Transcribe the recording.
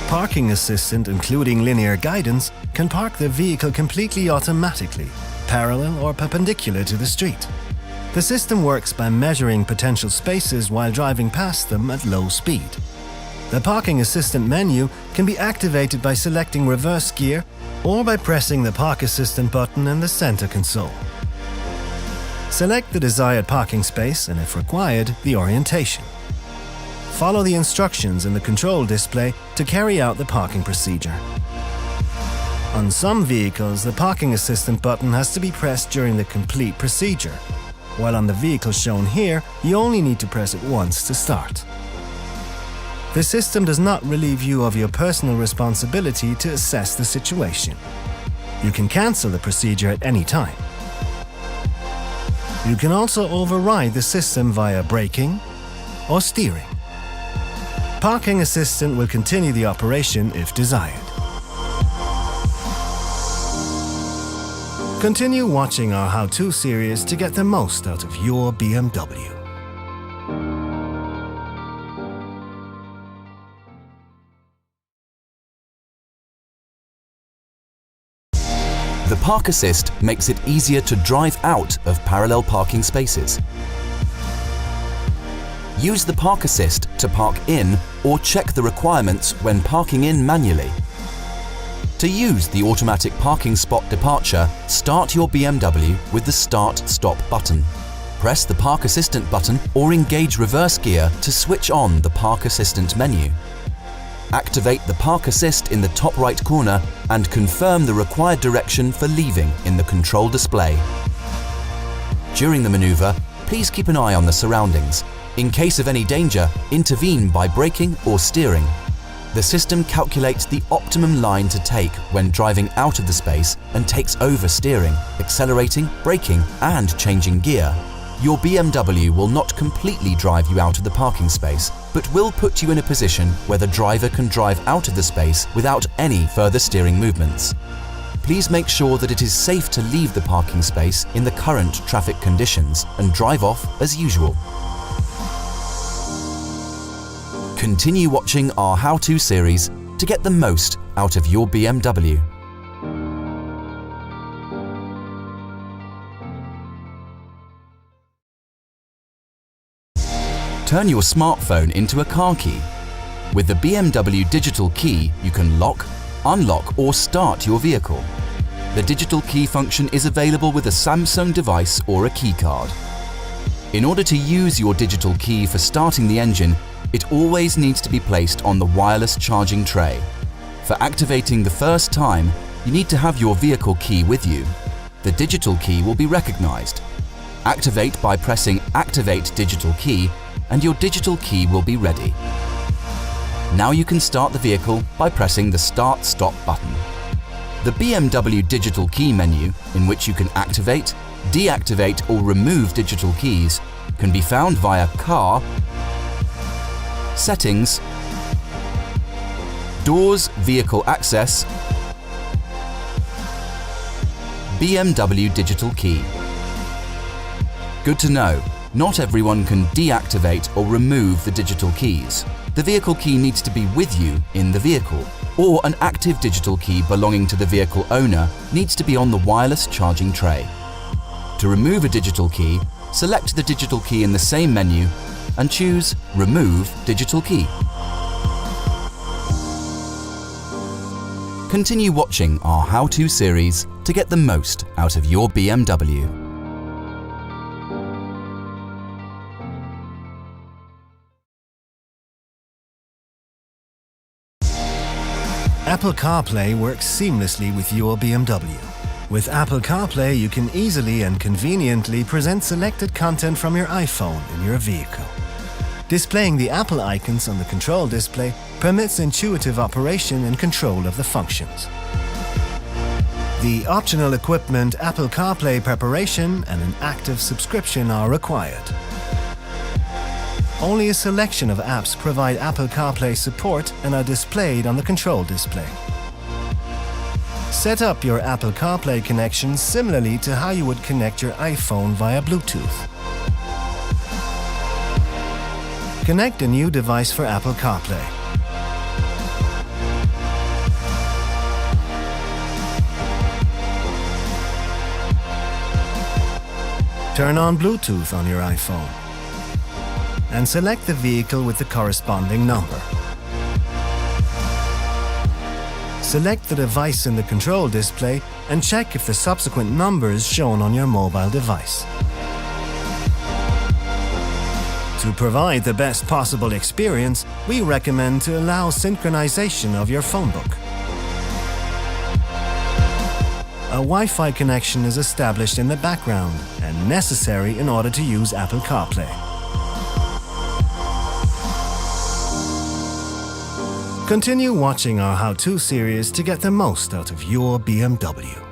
Parking Assistant, including linear guidance, can park the vehicle completely automatically, parallel or perpendicular to the street. The system works by measuring potential spaces while driving past them at low speed. The Parking Assistant menu can be activated by selecting reverse gear or by pressing the Park Assistant button in the center console. Select the desired parking space and, if required, the orientation. Follow the instructions in the control display to carry out the parking procedure. On some vehicles, the Parking Assistant button has to be pressed during the complete procedure, while on the vehicle shown here, you only need to press it once to start. The system does not relieve you of your personal responsibility to assess the situation. You can cancel the procedure at any time. You can also override the system via braking or steering. Parking Assistant will continue the operation if desired. Continue watching our how-to series to get the most out of your BMW. The Park Assist makes it easier to drive out of parallel parking spaces. Use the Park Assist to park in or check the requirements when parking in manually. To use the automatic parking spot departure, start your BMW with the Start-Stop button. Press the Park Assistant button or engage reverse gear to switch on the Park Assistant menu. Activate the Park Assist in the top right corner and confirm the required direction for leaving in the control display. During the maneuver, please keep an eye on the surroundings. In case of any danger, intervene by braking or steering. The system calculates the optimum line to take when driving out of the space and takes over steering, accelerating, braking, and changing gear. Your BMW will not completely drive you out of the parking space, but will put you in a position where the driver can drive out of the space without any further steering movements. Please make sure that it is safe to leave the parking space in the current traffic conditions and drive off as usual. Continue watching our how-to series to get the most out of your BMW. Turn your smartphone into a car key. With the BMW digital key, you can lock, unlock or start your vehicle. The digital key function is available with a Samsung device or a keycard. In order to use your digital key for starting the engine, it always needs to be placed on the wireless charging tray. For activating the first time, you need to have your vehicle key with you. The digital key will be recognized. Activate by pressing Activate Digital Key and your digital key will be ready. Now you can start the vehicle by pressing the Start-Stop button. The BMW digital key menu, in which you can activate, deactivate or remove digital keys, can be found via Car, Settings, Doors Vehicle Access, BMW Digital Key. Good to know, not everyone can deactivate or remove the digital keys. The vehicle key needs to be with you in the vehicle, or an active digital key belonging to the vehicle owner needs to be on the wireless charging tray. To remove a digital key, select the digital key in the same menu and choose Remove Digital Key. Continue watching our how-to series to get the most out of your BMW. Apple CarPlay works seamlessly with your BMW. With Apple CarPlay, you can easily and conveniently present selected content from your iPhone in your vehicle. Displaying the Apple icons on the control display permits intuitive operation and control of the functions. The optional equipment Apple CarPlay preparation and an active subscription are required. Only a selection of apps provide Apple CarPlay support and are displayed on the control display. Set up your Apple CarPlay connection similarly to how you would connect your iPhone via Bluetooth. Connect a new device for Apple CarPlay. Turn on Bluetooth on your iPhone and select the vehicle with the corresponding number. Select the device in the control display and check if the subsequent number is shown on your mobile device. To provide the best possible experience, we recommend to allow synchronization of your phone book. A Wi-Fi connection is established in the background and necessary in order to use Apple CarPlay. Continue watching our how-to series to get the most out of your BMW.